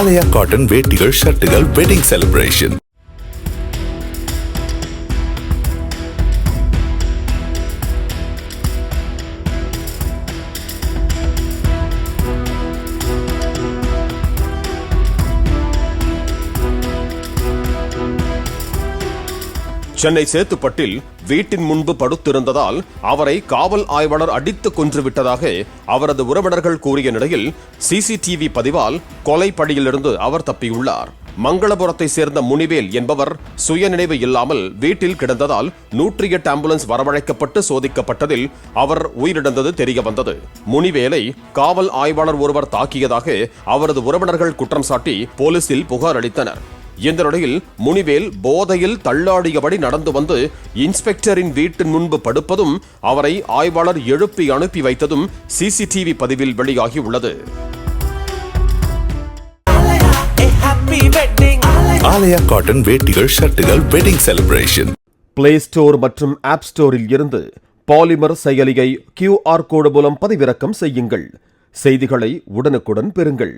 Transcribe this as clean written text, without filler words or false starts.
ஆலயா cotton வேட்டிகள் ஷர்ட்டுகள் wedding celebration. Chennai சேத்துப்பட்டில் வீட்டின் முன்பு படுத்திருந்ததால் அவரை காவல் ஆய்வாளர் அடித்து கொன்றுவிட்டதாக அவரது உறவினர்கள் கூறிய நிலையில் சிசிடிவி பதிவால் கொலை பழியிலிருந்து அவர் தப்பியுள்ளார். மங்களபுரத்தை சேர்ந்த முனிவேல் என்பவர் சுயநினைவு இல்லாமல் வீட்டில் கிடந்ததால் 108 ஆம்புலன்ஸ் வரவழைக்கப்பட்டு சோதிக்கப்பட்டதில் அவர் உயிரிழந்தது தெரிய வந்தது. முனிவேலை காவல் ஆய்வாளர் ஒருவர் தாக்கியதாக அவரது உறவினர்கள் குற்றம் சாட்டி போலீசில் புகார் அளித்தனர். இந்த நிலையில் முனிவேல் போதையில் தள்ளாடியபடி நடந்து வந்து இன்ஸ்பெக்டரின் வீட்டின் முன்பு படுப்பதும் அவரை ஆய்வாளர் எழுப்பி அனுப்பி வைத்ததும் சிசிடிவி பதிவில் வெளியாகியுள்ளது. ஆலயா காட்டன் வேட்டிகள் ஷர்ட்டுகள் வெட்டிங் செலிப்ரேஷன். பிளே ஸ்டோர் மற்றும் ஆப் ஸ்டோரில் இருந்து பாலிமர் செயலியை QR கோடு மூலம் பதிவிறக்கம் செய்யுங்கள். செய்திகளை உடனுக்குடன் பெறுங்கள்.